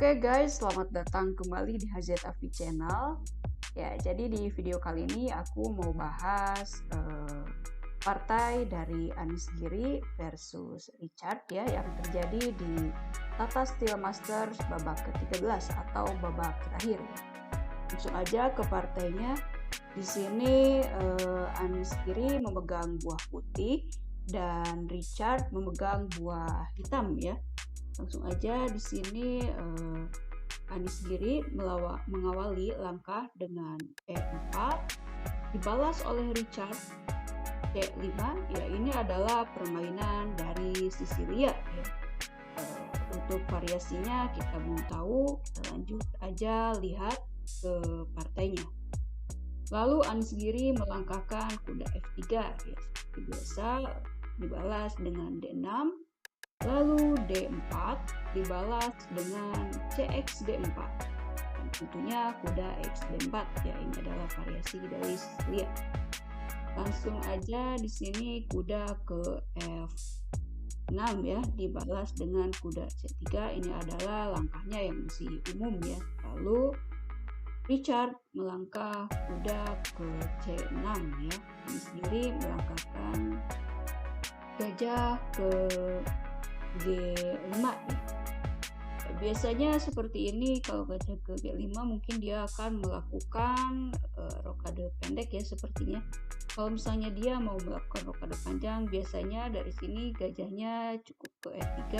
Oke guys, selamat datang kembali di HZAV Channel. Ya, jadi di video kali ini aku mau bahas partai dari Anies Giri versus Richard ya, yang terjadi di Tata Steel Masters babak ke-13 atau babak terakhir. Langsung aja ke partainya. Di sini Anies Giri memegang buah putih dan Richard memegang buah hitam ya. Langsung aja di sini Anies Giri mengawali langkah dengan E4, dibalas oleh Richard C5. Ya, ini adalah permainan dari Sisilia ya. Untuk variasinya kita belum tahu, kita lanjut aja lihat ke partainya. Lalu Anies Giri melangkahkan kuda F3 ya, seperti biasa, dibalas dengan D6. Lalu D4 dibalas dengan CX D4 dan tentunya kuda X D4 ya, ini adalah variasi dari Sisilia. Langsung aja di sini kuda ke F6 ya, dibalas dengan kuda C3. Ini adalah langkahnya yang masih umum ya. Lalu Richard melangkah kuda ke C6 ya. Anies Giri melangkahkan gajah ke G5 ya. Biasanya seperti ini, kalau gajah ke G5 mungkin dia akan melakukan rokade pendek ya sepertinya. Kalau misalnya dia mau melakukan rokade panjang, biasanya dari sini gajahnya cukup ke E3.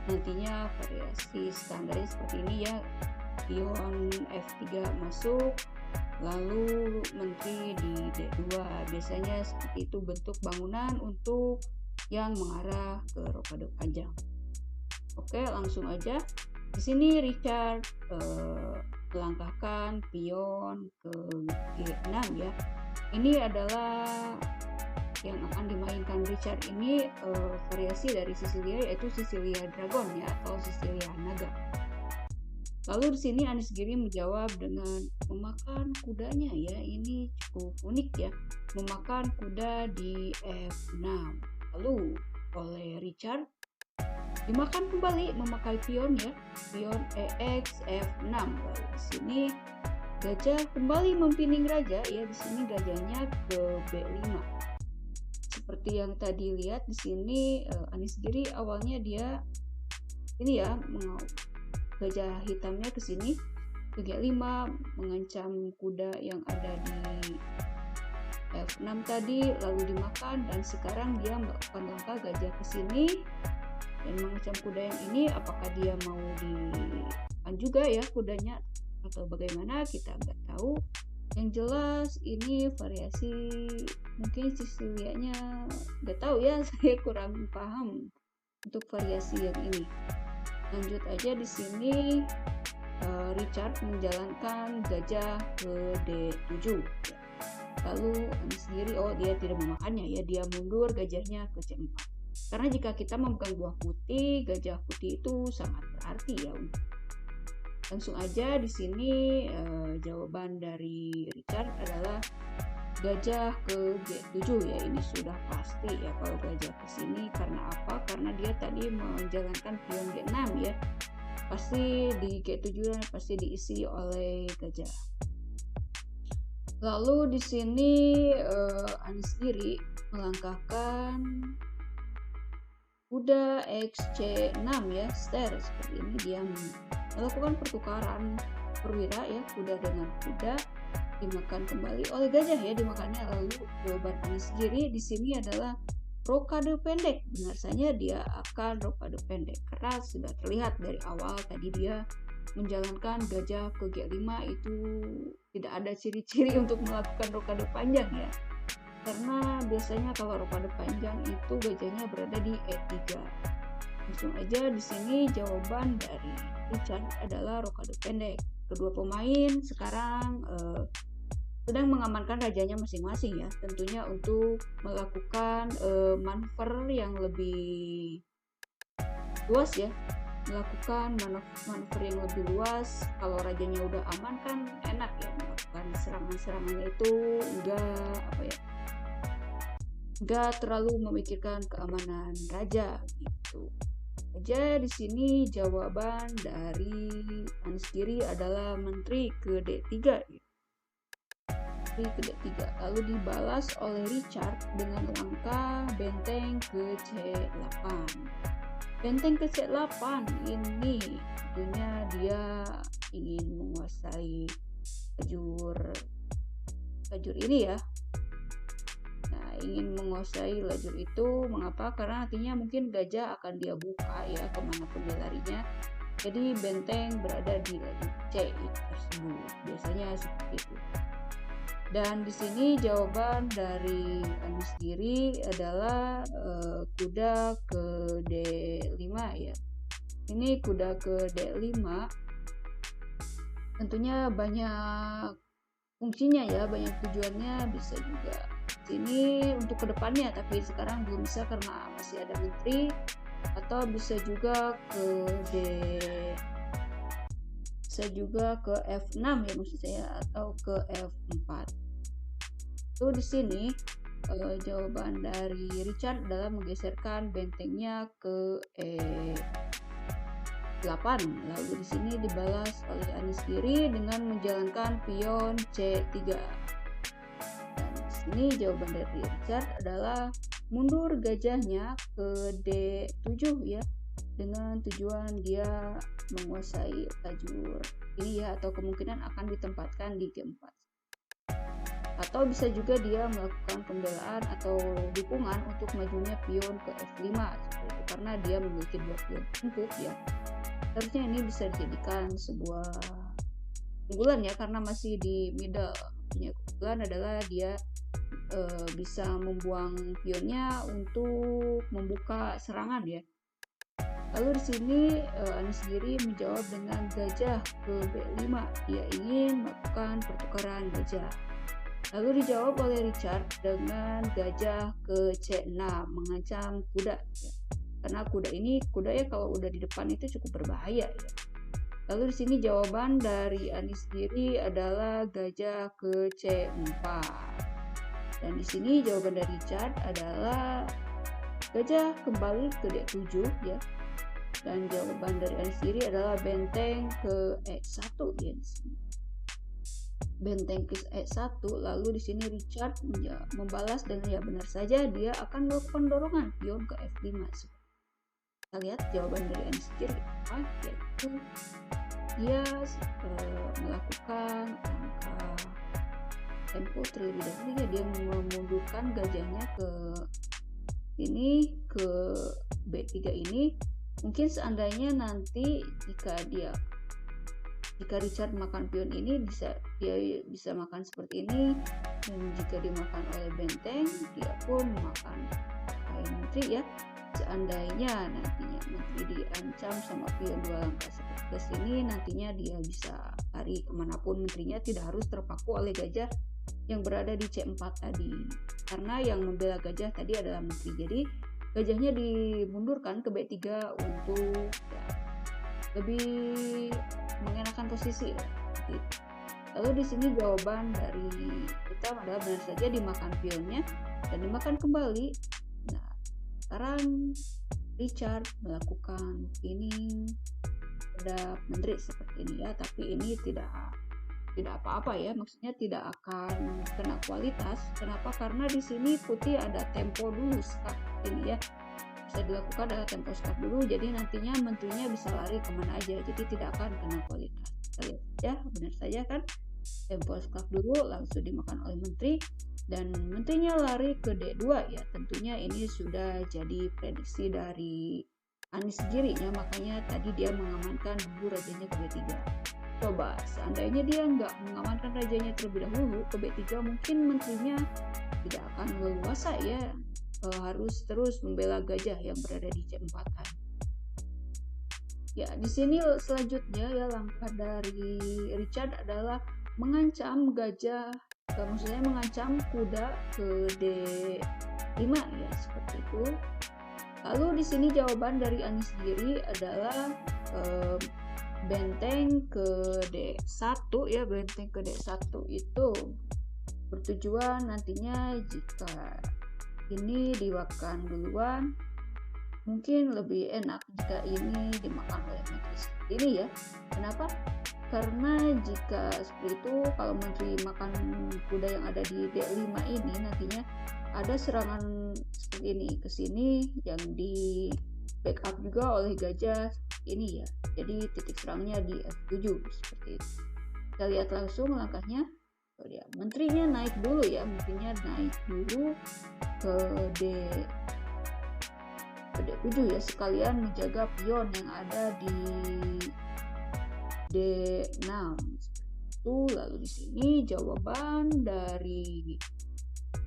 Nantinya variasi standarnya seperti ini ya, pion F3 masuk, lalu menteri di D2. Biasanya seperti itu bentuk bangunan untuk yang mengarah ke rokade panjang. Oke, langsung aja. Di sini Richard melangkahkan pion ke G6 ya. Ini adalah yang akan dimainkan Richard ini variasi dari Sisilia, yaitu Sisilia Dragon ya, atau Sisilia Naga. Lalu di sini Anies Giri menjawab dengan memakan kudanya ya. Ini cukup unik ya, memakan kuda di F6. Lalu oleh Richard dimakan kembali memakai pion ya, pion EX F6. Lalu di sini gajah kembali mempining raja ya. Di sini gajahnya ke B5. Seperti yang tadi lihat di sini Anies Giri awalnya dia ini ya, gajah hitamnya ke sini ke G5 mengancam kuda yang ada di F6 tadi, lalu dimakan, dan sekarang dia melakukan langkah gajah ke sini dan mengancam kuda yang ini. Apakah dia mau dimakan juga ya kudanya atau bagaimana, kita nggak tahu. Yang jelas ini variasi, mungkin Sisilianya nggak tahu ya, saya kurang paham untuk variasi yang ini. Lanjut aja di sini Richard menjalankan gajah ke D7 ya. Lalu Anies Giri dia tidak memakannya ya, dia mundur gajahnya ke C4. Karena jika kita memegang buah putih, gajah putih itu sangat berarti ya. Langsung aja di sini jawaban dari Richard adalah gajah ke G7 ya. Ini sudah pasti ya kalau gajah ke sini. Karena apa? Karena dia tadi menjalankan pion G6 ya. Pasti di G7 pasti diisi oleh gajah. Lalu di sini Anies Giri melangkahkan kuda XC6 ya, ster seperti ini. Dia melakukan pertukaran perwira ya, kuda dengan kuda, dimakan kembali oleh gajah ya, dimakannya. Lalu jawaban Anies Giri di sini adalah rokade pendek. Benar saja dia akan rokade pendek karena sudah terlihat dari awal tadi dia menjalankan gajah ke G5 itu tidak ada ciri-ciri untuk melakukan rokade panjang ya. Karena biasanya kalau rokade panjang itu gajahnya berada di E3. Langsung aja di sini jawaban dari Richard adalah rokade pendek. Kedua pemain sekarang sedang mengamankan rajanya masing-masing ya, tentunya untuk melakukan manuver yang lebih luas ya. Melakukan manuver yang lebih luas. Kalau rajanya udah aman kan enak ya, melakukan serangan-serangannya itu enggak terlalu memikirkan keamanan raja gitu. Aja di sini jawaban dari Anies sendiri adalah menteri ke D3. Menteri ke D3. Lalu dibalas oleh Richard dengan langkah benteng ke C8. Benteng ke C8 ini tentunya dia ingin menguasai lajur ini ya. Nah, ingin menguasai lajur itu mengapa? Karena nantinya mungkin gajah akan dia buka ya kemanapun dia larinya. Jadi benteng berada di lajur C tersebut. Biasanya seperti itu. Dan di sini jawaban dari Anies sendiri adalah kuda ke D5 ya. Ini kuda ke D5 tentunya banyak fungsinya ya, banyak tujuannya, bisa juga sini untuk kedepannya, tapi sekarang belum bisa karena masih ada menteri, atau bisa juga ke F6 ya maksud saya, atau ke F4. Itu di sini jawaban dari Richard adalah menggeserkan bentengnya ke E8. Lalu di sini dibalas oleh Anies sendiri dengan menjalankan pion C3. Dan di sini jawaban dari Richard adalah mundur gajahnya ke D7 ya, dengan tujuan dia menguasai lajur ini ya, atau kemungkinan akan ditempatkan di G4. Atau bisa juga dia melakukan pembelaan atau dukungan untuk majunya pion ke F5 seperti itu, karena dia memiliki 2 pion empuk ya. Harusnya ini bisa dijadikan sebuah keunggulan ya, karena masih di middle. Punya keunggulan adalah dia bisa membuang pionnya untuk membuka serangan ya. Lalu di sini Anies sendiri menjawab dengan gajah ke B5. Dia ingin melakukan pertukaran gajah. Lalu dijawab oleh Richard dengan gajah ke C6, mengancam kuda ya. Karena kuda ya kalau udah di depan itu cukup berbahaya ya. Lalu di sini jawaban dari Anies sendiri adalah gajah ke C4. Dan di sini jawaban dari Richard adalah gajah kembali ke D7 ya. Dan jawaban dari Anies sendiri adalah benteng ke E1 ya di sini. Benteng ke E1. Lalu di sini Richard membalas dengan ya benar saja dia akan melakukan dorongan pion ke F5. Kita lihat jawaban dari Anies sendiri apa, yaitu dia melakukan langkah tempo terlebih dahulu ya, dia memundurkan gajahnya ke ini, ke B3 ini. Mungkin seandainya nanti jika Richard makan pion ini dia bisa makan seperti ini, dan jika dimakan oleh benteng dia pun makan menteri ya. Seandainya nantinya menteri diancam sama pion 2 langkah seperti ke sini, nantinya dia bisa lari kemanapun menterinya, tidak harus terpaku oleh gajah yang berada di C4 tadi, karena yang membela gajah tadi adalah menteri. Jadi gajahnya dimundurkan ke B3 untuk ya, lebih mengenakan posisi ya. Lalu di sini jawaban dari kita adalah benar saja dimakan pionnya dan dimakan kembali. Nah, sekarang Richard melakukan pinning terhadap menteri seperti ini ya, tapi ini tidak apa-apa ya, maksudnya tidak akan kena kualitas. Kenapa? Karena di sini putih ada tempo dulu skak ini ya, bisa dilakukan ada tempo skak dulu, jadi nantinya menterinya bisa lari kemana aja, jadi tidak akan kena kualitas. Kita lihat ya, benar saja kan, tempo skak dulu langsung dimakan oleh menteri dan menterinya lari ke D2 ya. Tentunya ini sudah jadi prediksi dari Anies sendiri ya, makanya tadi dia mengamankan dulu rajanya ke B3. Coba seandainya dia nggak mengamankan rajanya terlebih dahulu ke B3, mungkin menterinya tidak akan leluasa ya, harus terus membela gajah yang berada di C4 kan. Ya, di sini selanjutnya ya, langkah dari Richard adalah mengancam gajah, maksudnya mengancam kuda ke D5 ya, seperti itu. Lalu di sini jawaban dari Anies sendiri adalah benteng ke D1 ya. Benteng ke D1 itu bertujuan nantinya jika ini diwakkan duluan, mungkin lebih enak jika ini dimakan oleh menteri seperti ini ya. Kenapa? Karena jika seperti itu, kalau menteri makan kuda yang ada di D5 ini, nantinya ada serangan seperti ini ke sini yang di backup juga oleh gajah ini ya. Jadi titik serangnya di F7 seperti itu. Kita lihat langsung langkahnya. Oh ya, menterinya naik dulu ya, menterinya naik dulu ke D7 ya, sekalian menjaga pion yang ada di D6 itu. Lalu di sini jawaban dari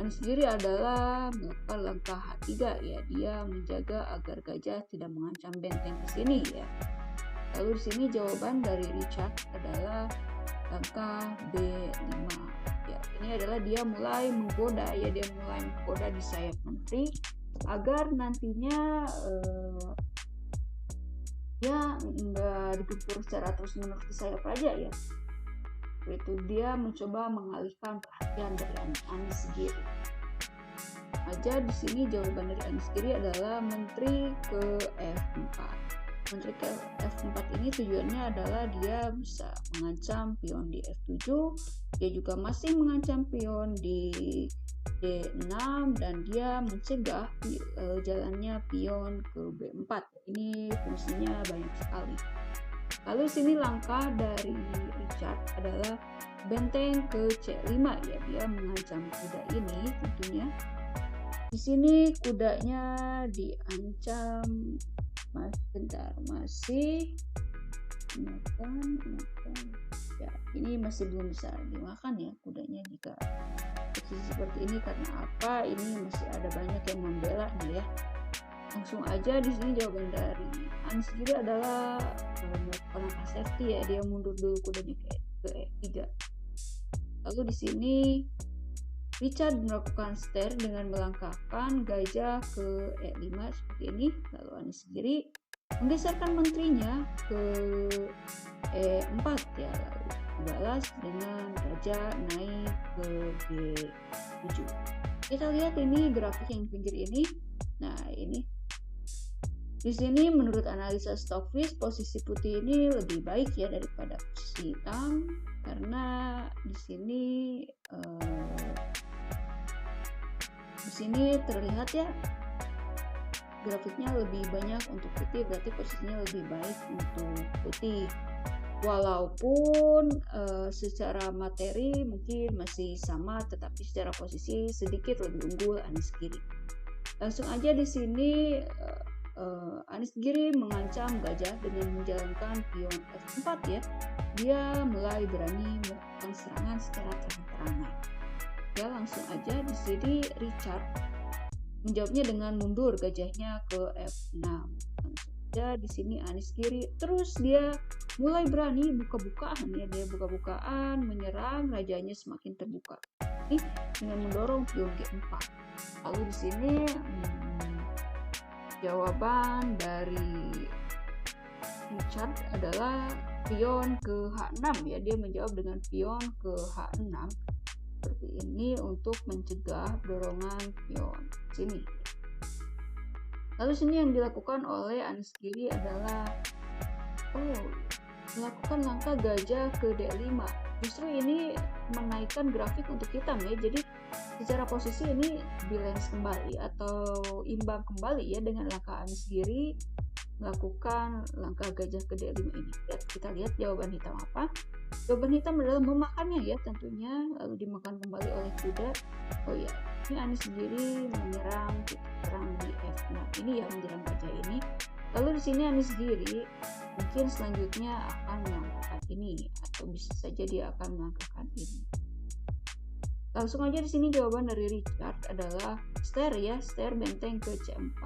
Anies sendiri adalah melakukan langkah H3 ya, dia menjaga agar gajah tidak mengancam benteng ke sini ya. Lalu di sini jawaban dari Richard adalah langkah B5 ya. Ini adalah dia mulai menggoda ya, dia mulai menggoda di sayap menteri agar nantinya dia nggak digempur secara terus-menerus di sayap raja ya. Itu dia mencoba mengalihkan perhatian dari Anies sendiri. Aja di sini jawaban dari Anies sendiri adalah menteri ke F4. Menteri ke F4 ini tujuannya adalah dia bisa mengancam pion di F7, dia juga masih mengancam pion di D6, dan dia mencegah jalannya pion ke B4. Ini fungsinya banyak sekali. Lalu sini langkah dari Richard adalah benteng ke C5 ya, dia mengancam kuda ini tentunya. Di sini kudanya diancam, masih makan ya, ini masih belum bisa dimakan ya kudanya jika posisi seperti ini. Karena apa? Ini masih ada banyak yang membela nih ya. Langsung aja di sini jawaban dari Anies sendiri adalah melakukan langkah safety ya, dia mundur dulu kudanya ke E3. Lalu di sini Richard melakukan stare dengan melangkahkan gajah ke E5 seperti ini. Lalu Anies sendiri menggeserkan menterinya ke E4 ya, lalu balas dengan gajah naik ke D7. Kita lihat ini grafik yang pinggir ini. Nah, ini di sini menurut analisa Stockfish posisi putih ini lebih baik ya daripada posisi hitam, karena di sini terlihat ya grafiknya lebih banyak untuk putih, berarti posisinya lebih baik untuk putih. Walaupun secara materi mungkin masih sama, tetapi secara posisi sedikit lebih unggul Anies kiri. Langsung aja di sini Anies Giri mengancam gajah dengan menjalankan pion F4 ya. Dia mulai berani melakukan serangan secara terang-terangan. Ya, langsung aja di sini Richard menjawabnya dengan mundur gajahnya ke F6. Langsung aja di sini Anies Giri terus dia mulai berani buka-bukaan ya, dia buka-bukaan menyerang, rajanya semakin terbuka. Ini dengan mendorong pion G4. Lalu di sini jawaban dari Richard adalah pion ke H6 ya, dia menjawab dengan pion ke H6 seperti ini untuk mencegah dorongan pion sini. Lalu sini yang dilakukan oleh Anies Giri adalah melakukan langkah gajah ke D5. Justru ini menaikkan grafik untuk hitam ya, jadi secara posisi ini balance kembali atau imbang kembali ya dengan langkah Anies Giri melakukan langkah gajah ke D5 ini. Ya, kita lihat jawaban hitam apa. Jawaban hitam adalah memakannya ya tentunya, lalu dimakan kembali oleh kuda. Oh ya, ini Anies Giri menyerang titik terang di F6 ini ya, menyerang gajah ini. Lalu di sini Anies Giri mungkin selanjutnya akan melangkahkan ini, atau bisa saja dia akan melangkahkan ini. Langsung aja di sini jawaban dari Richard adalah stare ya, stare benteng ke C4.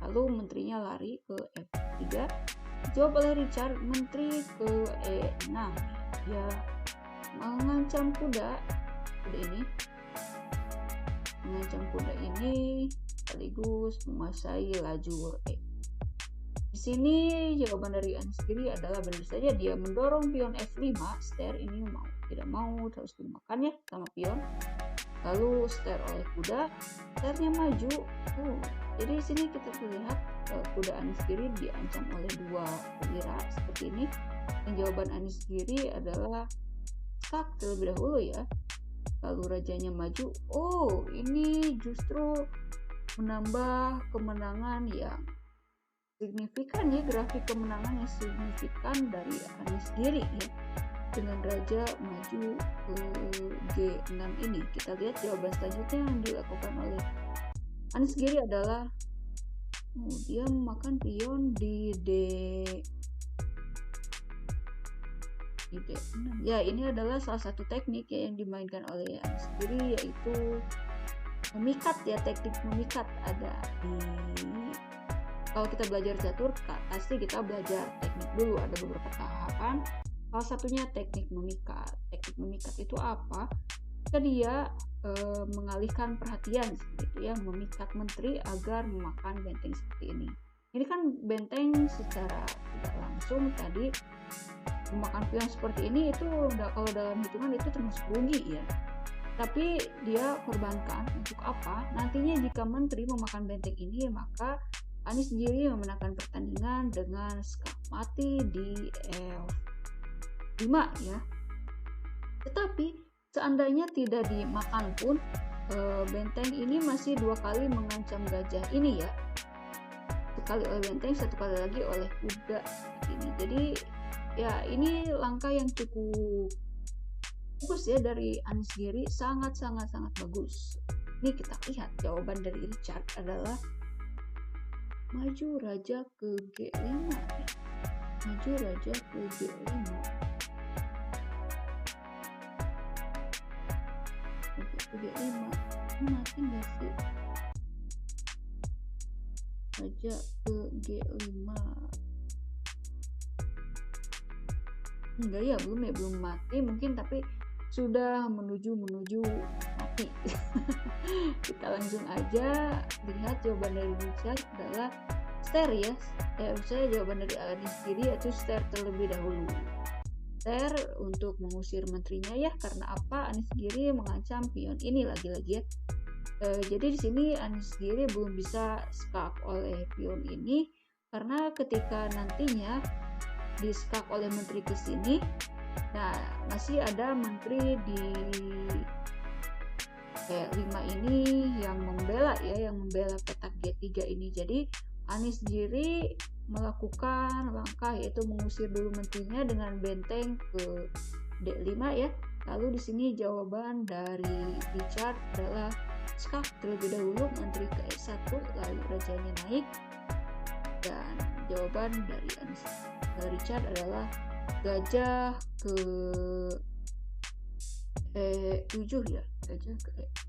Lalu menterinya lari ke F3. Jawab oleh Richard, menteri ke E6. Dia mengancam kuda ini. Mengancam kuda ini sekaligus menguasai lajur E. Di sini jawaban dari Anies Giri adalah benar saja, dia mendorong pion F5, stare ini mau tidak mau terus dimakan ya sama pion. Lalu stare oleh kuda, stare-nya maju. Jadi di sini kita lihat kuda Anies Giri diancam oleh 2 perwira seperti ini. Dan jawaban Anies Giri adalah skak terlebih dahulu ya. Lalu rajanya maju. Oh, ini justru menambah kemenangan yang signifikan ya, grafik kemenangan yang signifikan dari Anies Giri ya. Dengan raja maju ke G6 ini. Kita lihat jawaban selanjutnya yang dilakukan oleh Anies Giri adalah dia memakan pion di D6. Ya, ini adalah salah satu teknik ya yang dimainkan oleh Anies Giri, yaitu memikat ya, teknik memikat. Ada di, kalau kita belajar catur pasti kita belajar teknik dulu, ada beberapa tahapan. Salah satunya teknik memikat. Teknik memikat itu apa? Jika dia mengalihkan perhatian seperti itu ya, memikat menteri agar memakan benteng seperti ini. Ini kan benteng secara tidak langsung tadi memakan pion seperti ini, itu kalau dalam hitungan itu termasuk rugi ya. Tapi dia korbankan untuk apa? Nantinya jika menteri memakan benteng ini, maka Anies Giri memenangkan pertandingan dengan skak mati di F5 ya. Tetapi seandainya tidak dimakan pun, benteng ini masih 2 kali mengancam gajah ini ya. Sekali oleh benteng, 1 kali lagi oleh kuda ini. Jadi ya ini langkah yang cukup bagus ya dari Anies Giri, sangat bagus. Ini kita lihat jawaban dari Richard adalah maju raja ke G5 ya. Maju raja ke G5. G5 mati nggak sih? Raja ke G5 enggak ya, belum mati mungkin, tapi sudah menuju mati. Kita langsung aja lihat jawaban dari Richard adalah ster ya. Saya jawaban dari Anies Giri yaitu ster terlebih dahulu. Untuk mengusir menterinya ya, karena apa? Anies Giri mengancam pion ini lagi-lagi ya. Jadi di sini Anies Giri belum bisa skak oleh pion ini, karena ketika nantinya di skak oleh menteri ke sini, nah masih ada menteri di 5 ini yang membela petak G3 ini. Jadi Anies Giri melakukan langkah yaitu mengusir dulu menterinya dengan benteng ke D5 ya. Lalu di sini jawaban dari Richard adalah skak terlebih dahulu, menteri ke E1, lalu rajanya naik. Dan jawaban dari Richard adalah gajah ke E7 ya, gajah ke E7.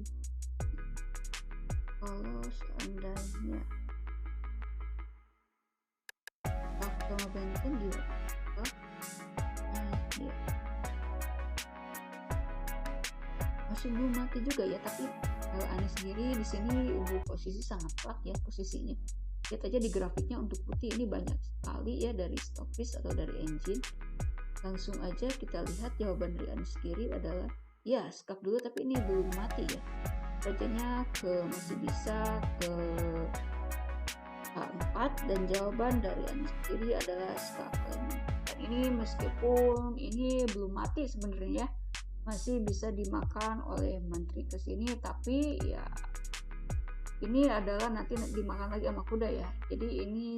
Kalau seandainya sama benteng juga dia masih belum mati juga ya. Tapi Anies Giri di sini posisi sangat kuat ya posisinya. Lihat aja di grafiknya untuk putih ini banyak sekali ya dari stopwatch atau dari engine. Langsung aja kita lihat jawaban dari Anies Giri adalah ya skak dulu, tapi ini belum mati ya. Rajanya masih bisa ke A4, dan jawaban dari Anies Giri adalah skak. Dan ini meskipun ini belum mati sebenarnya, masih bisa dimakan oleh menteri ke sini, tapi ya ini adalah nanti dimakan lagi sama kuda ya. Jadi ini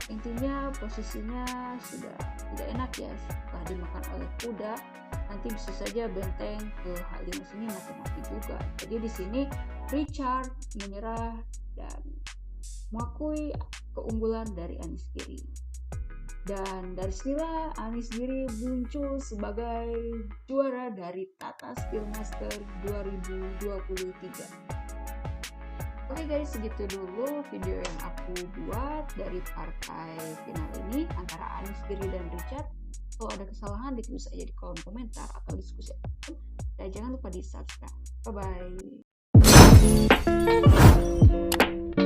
intinya posisinya sudah tidak enak ya setelah dimakan oleh kuda. Nanti bisa saja benteng ke H5 sini mati juga. Jadi di sini Richard menyerah dan mengakui keunggulan dari Anies Giri. Dan dari sinilah Anies Giri muncul sebagai juara dari Tata Steelmaster 2023. Oke guys, segitu dulu video yang aku buat dari partai final ini antara Anies Giri dan Richard. Kalau ada kesalahan ditulis aja di kolom komentar atau diskusi apapun. Dan jangan lupa di subscribe. Bye bye.